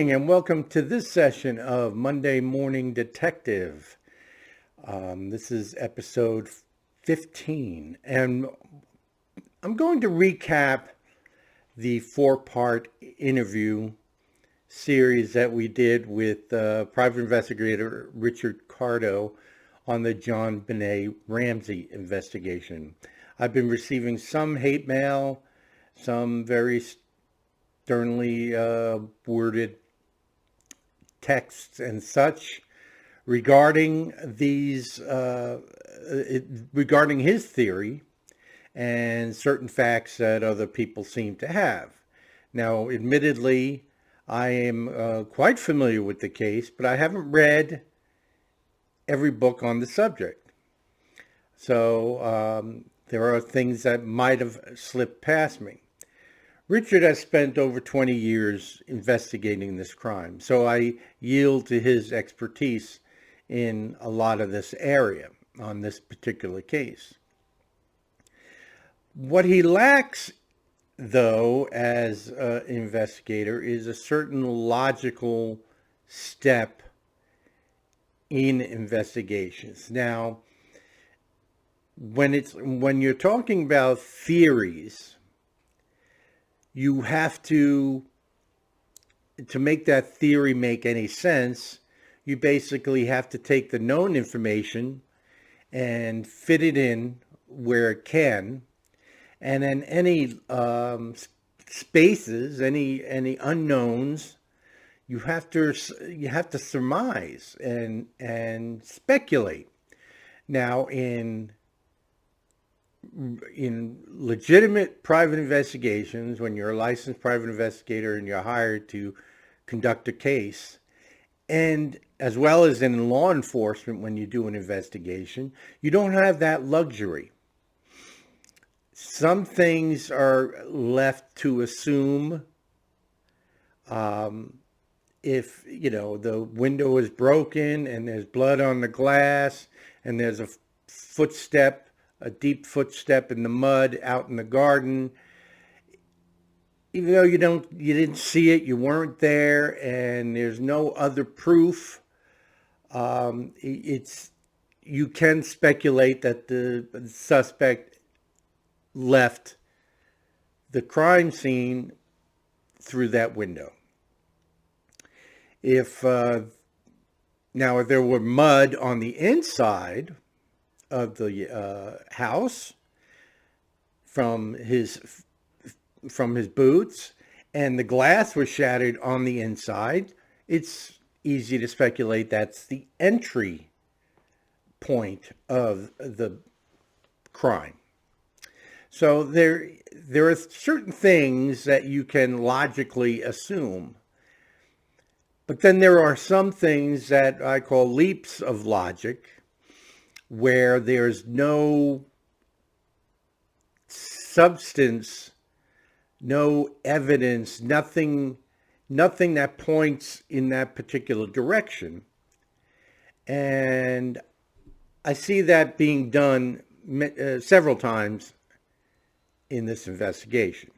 morning and welcome to this session of Monday Morning Detective. This is episode 15, and I'm going to recap the four-part interview series that we did with private investigator Richard Cardo on the John Benet Ramsey investigation. I've been receiving some hate mail, some very sternly worded texts and such regarding regarding his theory and certain facts that other people seem to have. Now, admittedly, I am quite familiar with the case, but I haven't read every book on the subject. So there are things that might have slipped past me. Richard has spent over 20 years investigating this crime, so I yield to his expertise in a lot of this area on this particular case. What he lacks, though, as an investigator is a certain logical step in investigations. Now, when you're talking about theories, you have to make that theory make any sense, you basically have to take the known information and fit it in where it can, and then any spaces, any unknowns, you have to surmise and speculate. Now, in legitimate private investigations, when you're a licensed private investigator and you're hired to conduct a case, and as well as in law enforcement when you do an investigation, you don't have that luxury. Some things are left to assume. If, the window is broken and there's blood on the glass and there's a deep footstep in the mud out in the garden, even though you didn't see it, you weren't there, and there's no other proof, you can speculate that the suspect left the crime scene through that window. If there were mud on the inside of the house from his boots, and the glass was shattered on the inside, it's easy to speculate that's the entry point of the crime. So there are certain things that you can logically assume, but then there are some things that I call leaps of logic, where there's no substance, no evidence, nothing that points in that particular direction. And I see that being done several times in this investigation.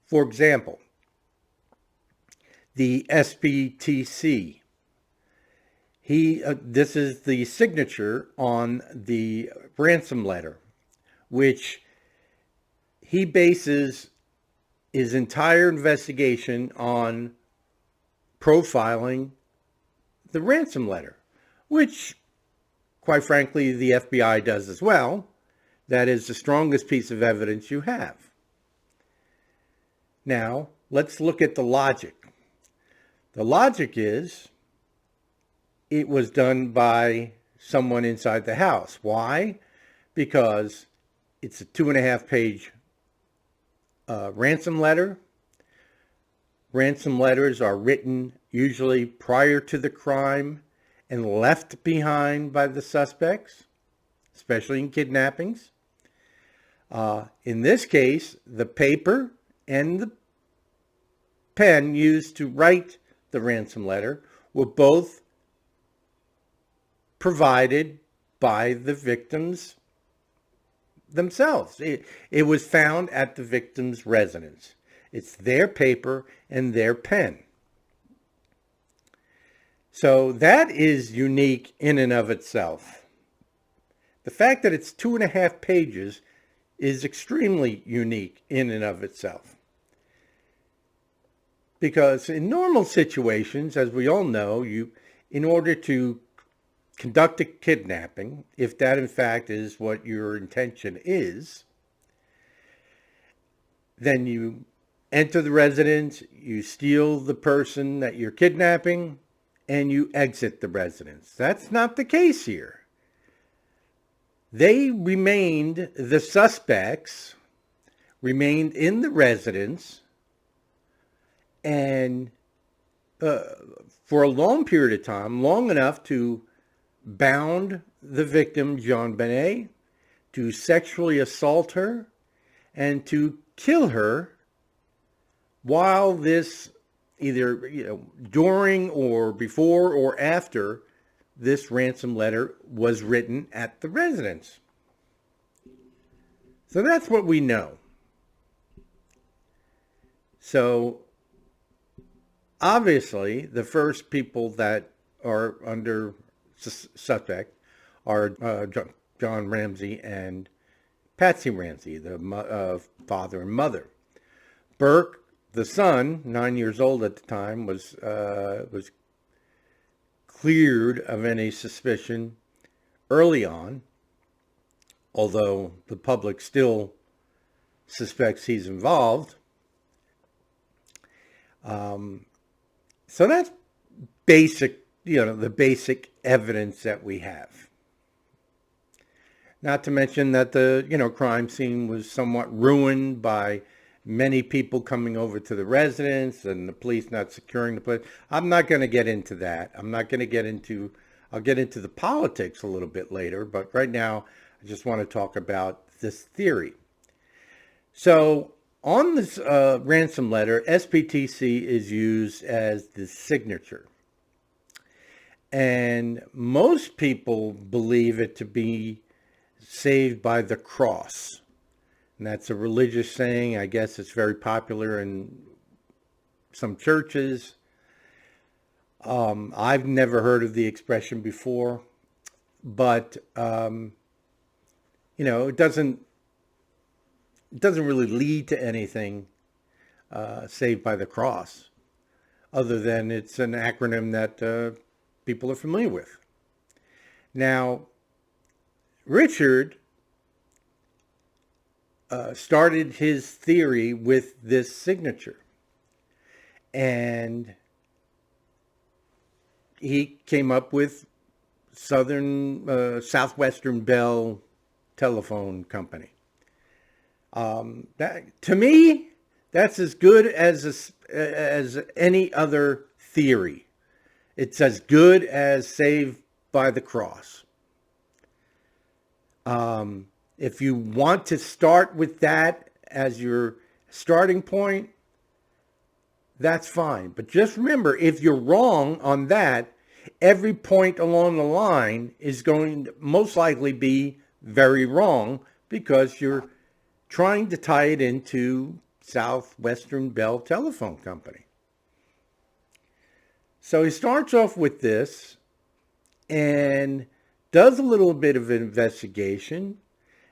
For example, the SBTC. This is the signature on the ransom letter, which he bases his entire investigation on profiling the ransom letter, which, quite frankly, the FBI does as well. That is the strongest piece of evidence you have. Now, let's look at the logic. The logic is it was done by someone inside the house. Why? Because it's a 2.5-page ransom letter. Ransom letters are written usually prior to the crime and left behind by the suspects, especially in kidnappings. In this case, the paper and the pen used to write the ransom letter were both provided by the victims themselves. It was found at the victim's residence. It's their paper and their pen. So that is unique in and of itself. The fact that it's 2.5 pages is extremely unique in and of itself. Because in normal situations, as we all know, in order to conduct a kidnapping, if that in fact is what your intention is, then you enter the residence, you steal the person that you're kidnapping, and you exit the residence. That's not the case here. The suspects remained in the residence, and for a long period of time, long enough to bound the victim, John Benet, to sexually assault her, and to kill her while this, either during or before or after this ransom letter was written at the residence. So that's what we know. So obviously, the first people that are under suspect are John Ramsey and Patsy Ramsey, the father and mother. Burke, the son, 9 years old at the time, was cleared of any suspicion early on, although the public still suspects he's involved. So that's the basic evidence that we have. Not to mention that the crime scene was somewhat ruined by many people coming over to the residence and the police not securing the place. I'm not going to get into that. I'll get into the politics a little bit later, but right now I just want to talk about this theory. So on this ransom letter, SPTC is used as the signature. And most people believe it to be saved by the cross. And that's a religious saying. I guess it's very popular in some churches. I've never heard of the expression before, but it doesn't really lead to anything saved by the cross, other than it's an acronym that people are familiar with. Now, Richard started his theory with this signature, and he came up with Southwestern Bell Telephone Company. That, to me, that's as good as any other theory. It's as good as Saved by the Cross. If you want to start with that as your starting point, that's fine. But just remember, if you're wrong on that, every point along the line is going to most likely be very wrong, because you're trying to tie it into Southwestern Bell Telephone Company. So he starts off with this and does a little bit of an investigation,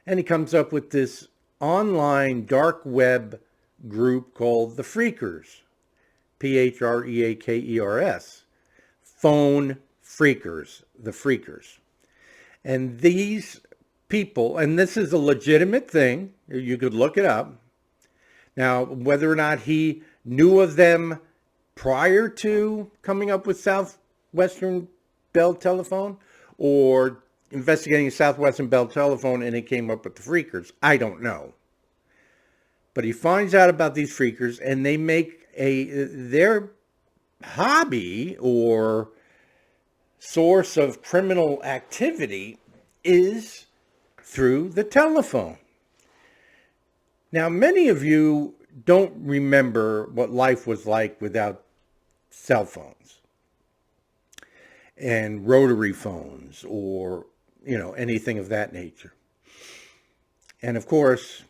and he comes up with this online dark web group called the Phreakers, Phreakers, phone phreakers, the Phreakers. And these people, and this is a legitimate thing, you could look it up. Now, whether or not he knew of them prior to coming up with Southwestern Bell Telephone, or investigating Southwestern Bell Telephone and it came up with the Phreakers, I don't know. But he finds out about these Phreakers, and they make their hobby or source of criminal activity is through the telephone. Now, many of you don't remember what life was like without cell phones and rotary phones, or anything of that nature. And of course,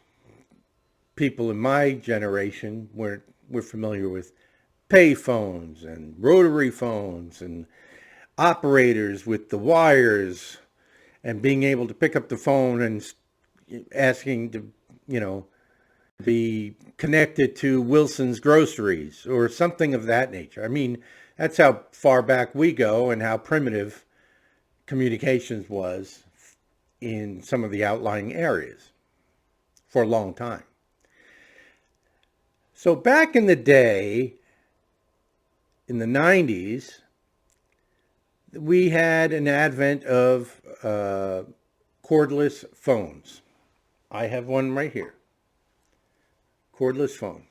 people in my generation we're familiar with pay phones and rotary phones, and operators with the wires and being able to pick up the phone and asking to, be connected to Wilson's Groceries or something of that nature. I mean, that's how far back we go and how primitive communications was in some of the outlying areas for a long time. So back in the day, in the 90s, we had an advent of cordless phones. I have one right here. Cordless phone.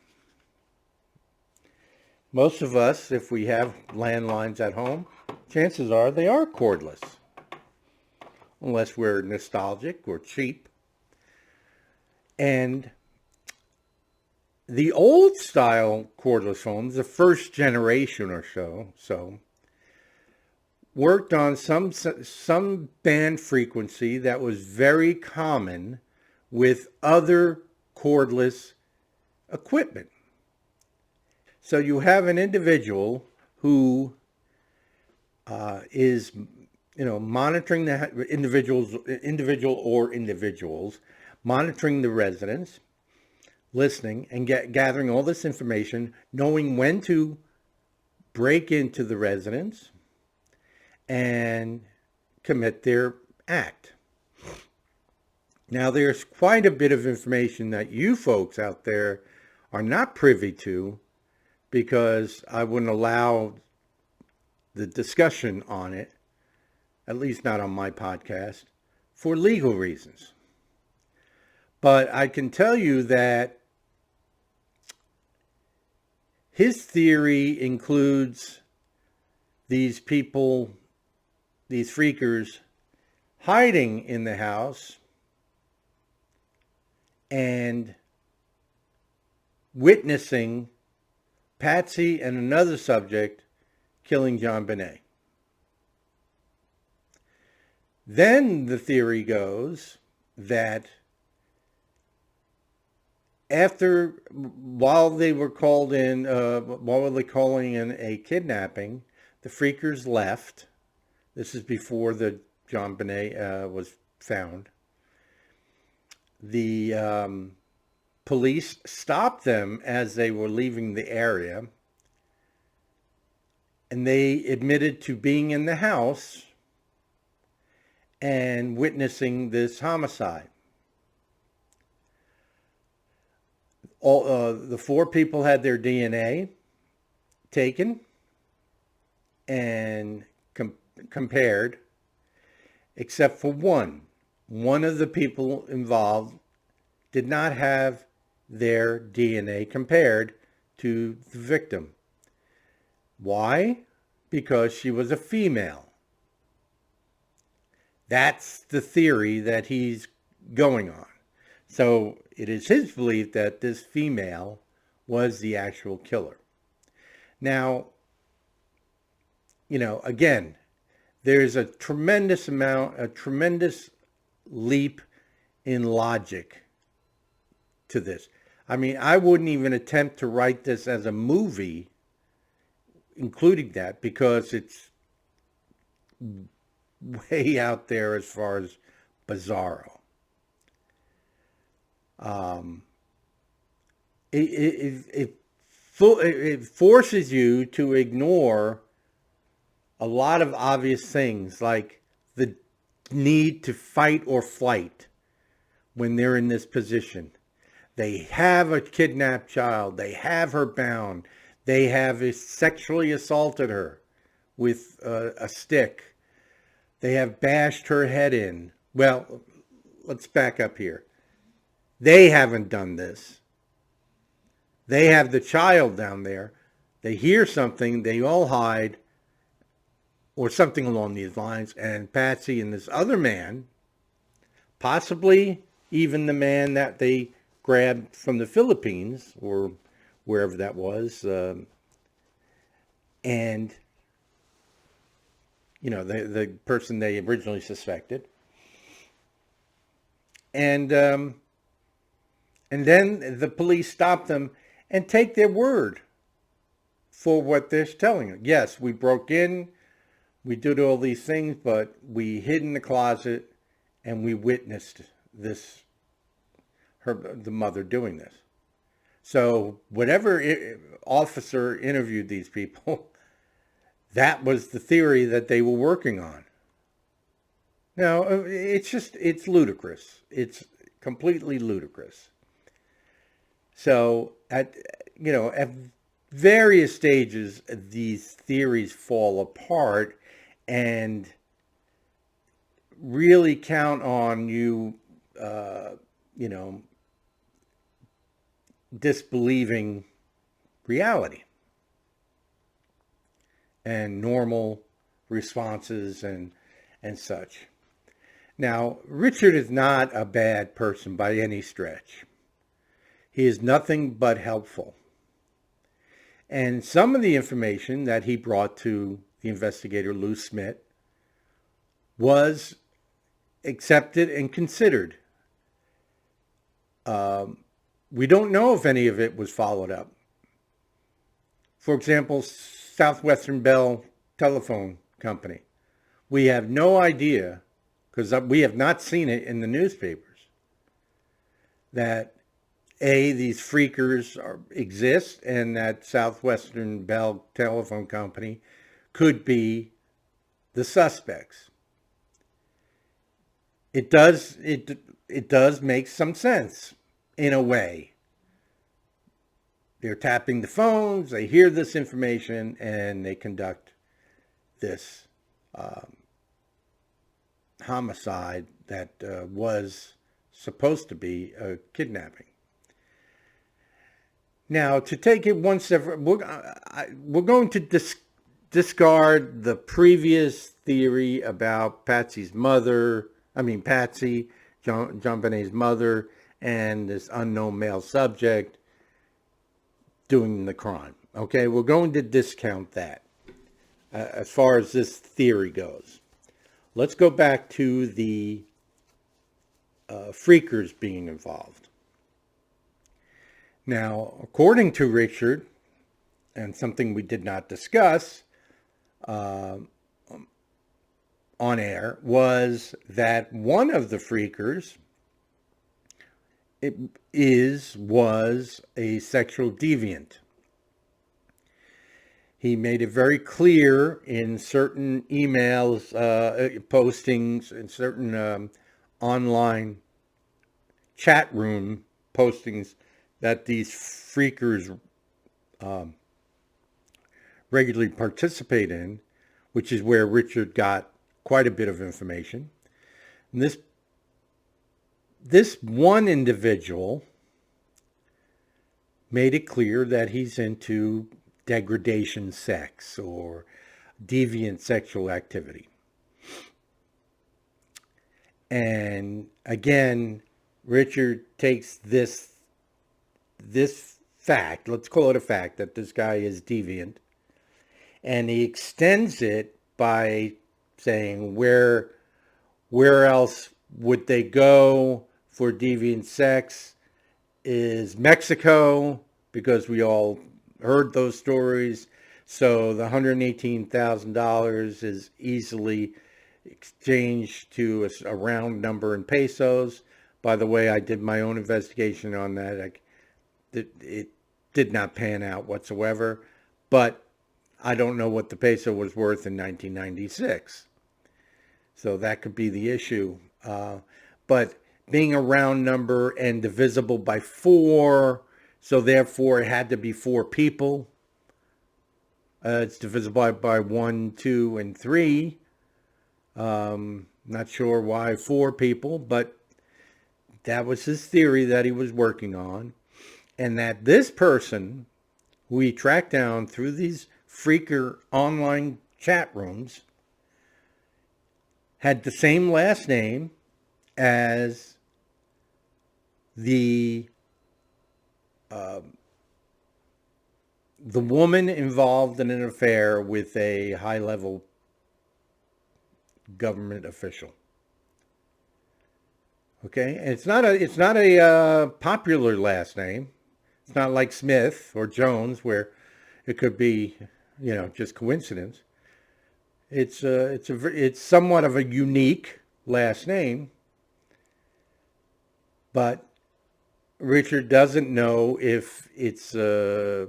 Most of us, if we have landlines at home, chances are they are cordless. Unless we're nostalgic or cheap. And the old style cordless phones, the first generation or so worked on some band frequency that was very common with other cordless equipment. So you have an individual who is, monitoring the individuals, monitoring the residents, listening and gathering all this information, knowing when to break into the residence and commit their act. Now, there's quite a bit of information that you folks out there are not privy to, because I wouldn't allow the discussion on it, at least not on my podcast, for legal reasons. But I can tell you that his theory includes these people, these freakers, hiding in the house and witnessing Patsy and another subject killing John Benet. Then the theory goes that while they were calling in a kidnapping, the freakers left. This is before the John Benet was found. The police stopped them as they were leaving the area, and they admitted to being in the house and witnessing this homicide. The 4 people had their DNA taken and compared, except for one. One of the people involved did not have their DNA compared to the victim. Why? Because she was a female. That's the theory that he's going on. So it is his belief that this female was the actual killer. Now, again, there's a tremendous leap in logic to this. I mean, I wouldn't even attempt to write this as a movie, including that, because it's way out there as far as bizarro. It forces you to ignore a lot of obvious things, like the need to fight or flight when they're in this position. They have a kidnapped child. They have her bound. They have sexually assaulted her with a stick. They have bashed her head in. Well, let's back up here. They haven't done this. They have the child down there. They hear something. They all hide, or something along these lines. And Patsy and this other man, possibly even the man that they grabbed from the Philippines or wherever that was, and the person they originally suspected, and then the police stop them and take their word for what they're telling them. Yes, we broke in, we did all these things, but we hid in the closet and we witnessed this, the mother doing this. So whatever officer interviewed these people, that was the theory that they were working on. Now, it's ludicrous. It's completely ludicrous. So at various stages, these theories fall apart and really count on you, disbelieving reality and normal responses and such. Now, Richard is not a bad person by any stretch. He is nothing but helpful. And some of the information that he brought to the investigator, Lou Smith, was accepted and considered. We don't know if any of it was followed up. For example, Southwestern Bell Telephone Company. We have no idea, because we have not seen it in the newspapers, that these freakers exist and that Southwestern Bell Telephone Company could be the suspects. It does make some sense in a way. They're tapping the phones, they hear this information, and they conduct this homicide that was supposed to be a kidnapping. Now, to take it one step, we're going to discard the previous theory about Patsy, John Benet's mother, and this unknown male subject doing the crime. Okay, we're going to discount that as far as this theory goes. Let's go back to the freakers being involved. Now, according to Richard, and something we did not discuss on air, was that one of the freakers was a sexual deviant. He made it very clear in certain emails, postings, and certain online chat room postings that these freakers regularly participate in, which is where Richard got quite a bit of information. And this one individual made it clear that he's into degradation sex or deviant sexual activity. And again, Richard takes this fact, let's call it a fact, that this guy is deviant, and he extends it by saying where else would they go for deviant sex is Mexico, because we all heard those stories. So the $118,000 is easily exchanged to a round number in pesos. By the way, I did my own investigation on that. It did not pan out whatsoever, but I don't know what the peso was worth in 1996. So that could be the issue. But being a round number and divisible by 4, so therefore it had to be 4 people. It's divisible by 1, 2, and 3. Not sure why 4 people, but that was his theory that he was working on. And that this person, who he tracked down through these freaker online chat rooms, had the same last name as the woman involved in an affair with a high-level government official. Okay, and it's not a popular last name. It's not like Smith or Jones, where it could be, just coincidence. It's somewhat of a unique last name, but Richard doesn't know if it's a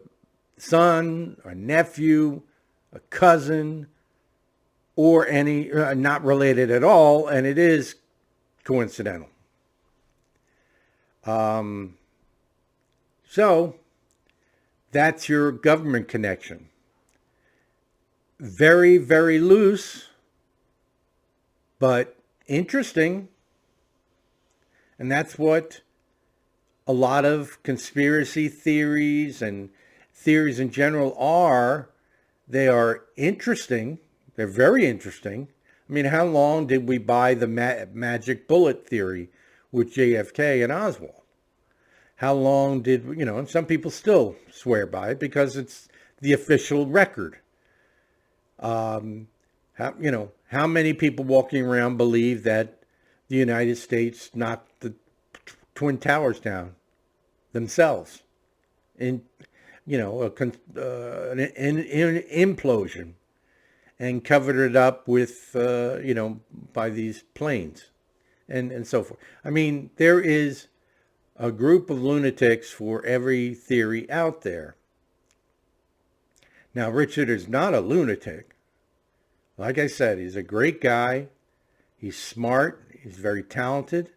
son, a nephew, a cousin, or any not related at all, and it is coincidental. So that's your government connection. Very, very loose, but interesting. And that's what a lot of conspiracy theories and theories in general are. They are interesting. They're very interesting. I mean, how long did we buy the magic bullet theory with JFK and Oswald? How long did, and some people still swear by it because it's the official record. How many people walking around believe that the United States knocked the Twin Towers down themselves in, an implosion and covered it up with, by these planes and so forth. I mean, there is a group of lunatics for every theory out there. Now, Richard is not a lunatic. Like I said, he's a great guy. He's smart. He's very talented.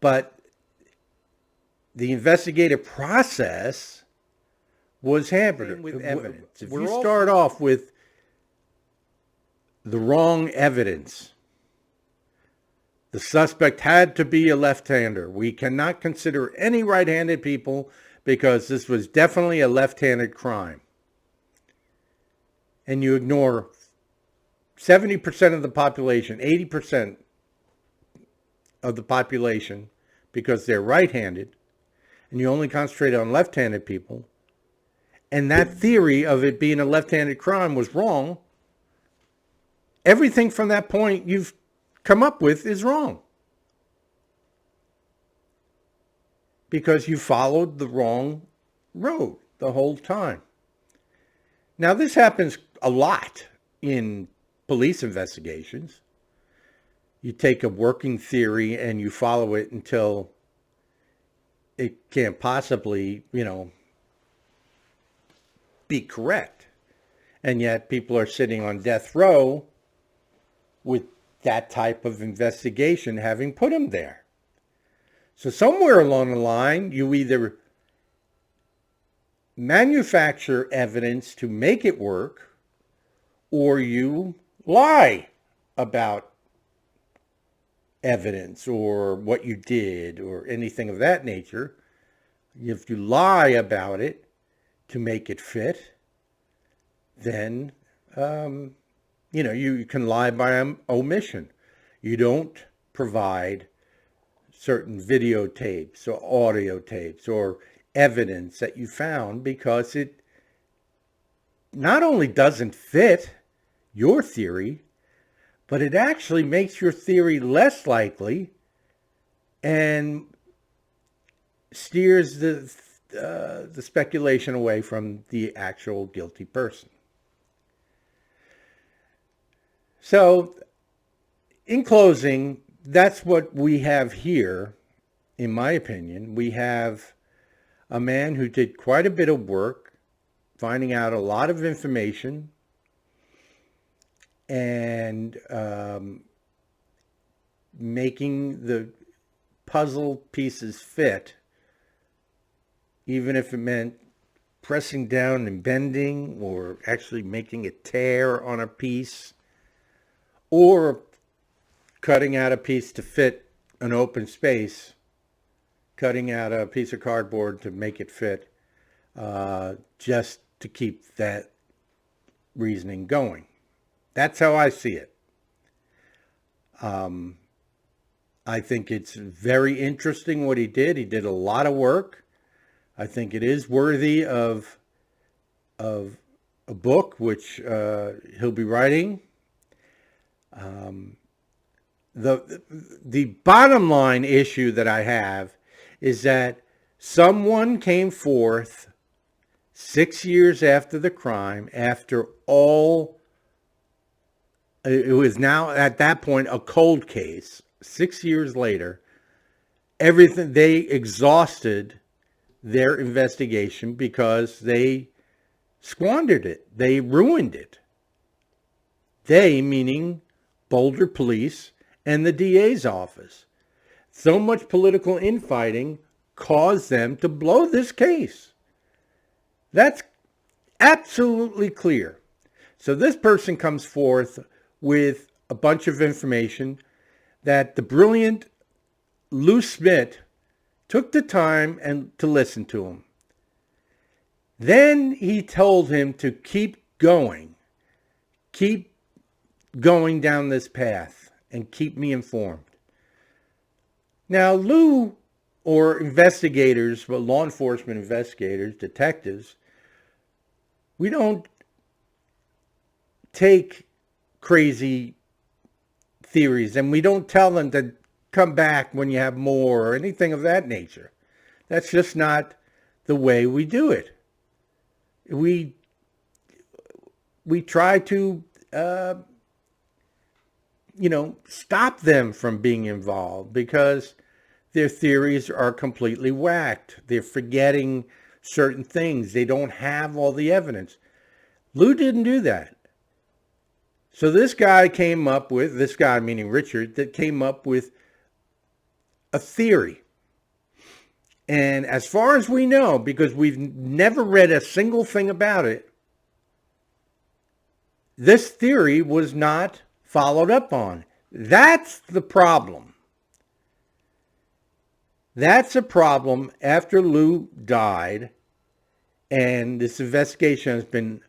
But the investigative process was hampered with evidence. If you start off with the wrong evidence, the suspect had to be a left-hander. We cannot consider any right-handed people because this was definitely a left-handed crime. And you ignore 70% of the population, 80% of the population because they're right-handed, and you only concentrate on left-handed people, and that theory of it being a left-handed crime was wrong. Everything from that point you've come up with is wrong because you followed the wrong road the whole time. Now, this happens a lot in police investigations. You take a working theory and you follow it until it can't possibly, be correct. And yet people are sitting on death row with that type of investigation having put them there. So somewhere along the line, you either manufacture evidence to make it work, or you lie about evidence or what you did or anything of that nature. If you lie about it to make it fit, then you can lie by omission. You don't provide certain videotapes or audio tapes or evidence that you found because it not only doesn't fit your theory, but it actually makes your theory less likely and steers the speculation away from the actual guilty person. So, in closing, that's what we have here, in my opinion. We have a man who did quite a bit of work, finding out a lot of information, and making the puzzle pieces fit, even if it meant pressing down and bending or actually making a tear on a piece, or cutting out a piece to fit an open space, cutting out a piece of cardboard to make it fit, just to keep that reasoning going. That's how I see it. I think it's very interesting what he did. He did a lot of work. I think it is worthy of a book, which he'll be writing. The bottom line issue that I have is that someone came forth 6 years after the crime, after all It was now at that point a cold case. 6 years later, everything, they exhausted their investigation because they squandered it. They ruined it. They, meaning Boulder Police and the DA's office. So much political infighting caused them to blow this case. That's absolutely clear. So this person comes forth with a bunch of information that the brilliant Lou Smith took the time and to listen to him. Then he told him to keep going down this path and keep me informed. Now, Lou, or investigators, well, law enforcement investigators, detectives, we don't take crazy theories and we don't tell them to come back when you have more or anything of that nature. That's just not the way we do it. We try to, stop them from being involved because their theories are completely whacked. They're forgetting certain things. They don't have all the evidence. Lou didn't do that. So this guy meaning Richard, that came up with a theory. And as far as we know, because we've never read a single thing about it, this theory was not followed up on. That's the problem. That's a problem after Lou died, and this investigation has been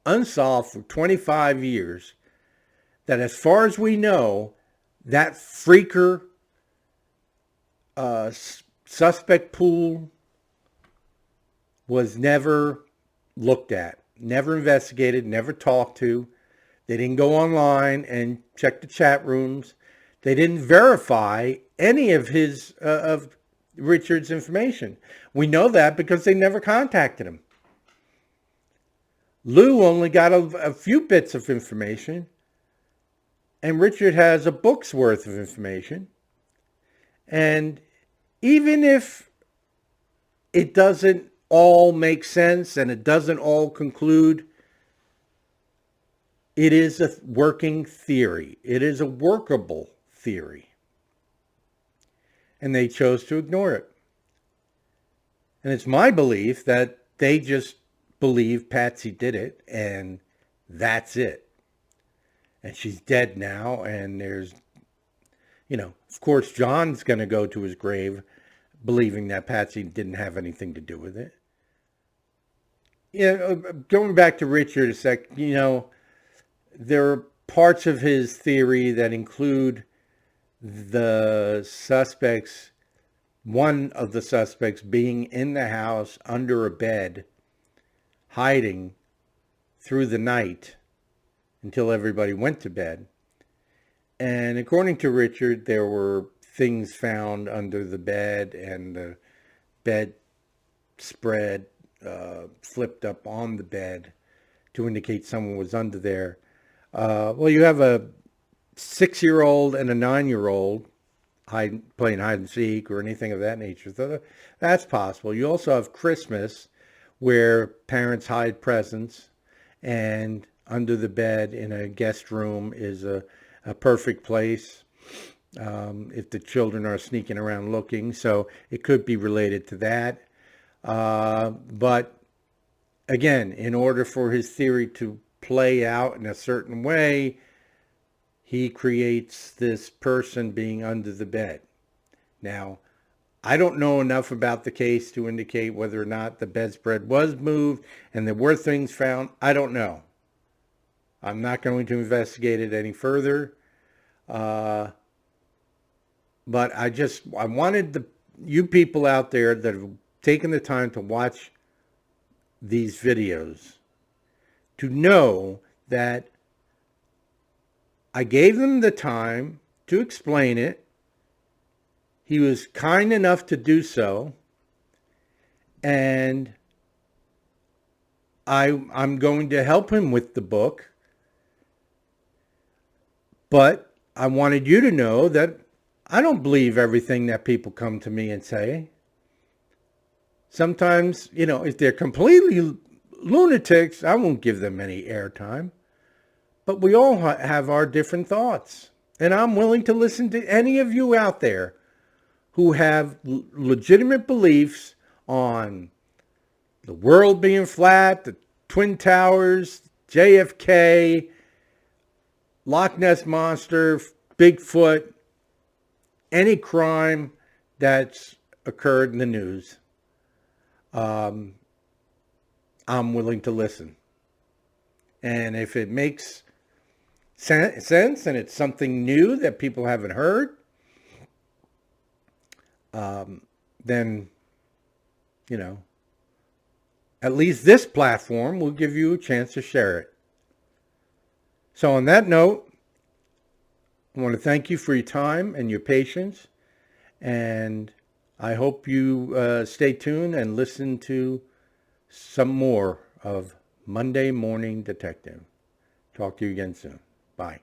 unsolved for 25 years, that as far as we know, that freaker suspect pool was never looked at, never investigated, never talked to. They didn't go online and check the chat rooms. They didn't verify any of of Richard's information. We know that because they never contacted him. Lou only got a few bits of information, and Richard has a book's worth of information. And even if it doesn't all make sense and it doesn't all conclude, it is a working theory. It is a workable theory. And they chose to ignore it. And it's my belief that they just believe Patsy did it, and that's it. And she's dead now, and there's, of course, John's going to go to his grave believing that Patsy didn't have anything to do with it. Going back to Richard a sec, there are parts of his theory that include the suspects, one of the suspects being in the house under a bed, hiding through the night until everybody went to bed. And according to Richard, there were things found under the bed, and the bed spread flipped up on the bed to indicate someone was under there. Well, you have a 6-year-old and a 9-year-old playing hide and seek or anything of that nature. So that's possible. You also have Christmas, where parents hide presents, and under the bed in a guest room is a perfect place if the children are sneaking around looking. So it could be related to that. But again, in order for his theory to play out in a certain way, he creates this person being under the bed. Now, I don't know enough about the case to indicate whether or not the bedspread was moved and there were things found. I don't know. I'm not going to investigate it any further. But I wanted you people out there that have taken the time to watch these videos to know that I gave them the time to explain it. He was kind enough to do so, and I'm going to help him with the book. But I wanted you to know that I don't believe everything that people come to me and say. Sometimes, if they're completely lunatics, I won't give them any airtime. But we all have our different thoughts. And I'm willing to listen to any of you out there who have legitimate beliefs on the world being flat, the Twin Towers, JFK, Loch Ness Monster, Bigfoot, any crime that's occurred in the news. I'm willing to listen. And if it makes sense and it's something new that people haven't heard, then, at least this platform will give you a chance to share it. So on that note, I want to thank you for your time and your patience. And I hope you stay tuned and listen to some more of Monday Morning Detective. Talk to you again soon. Bye.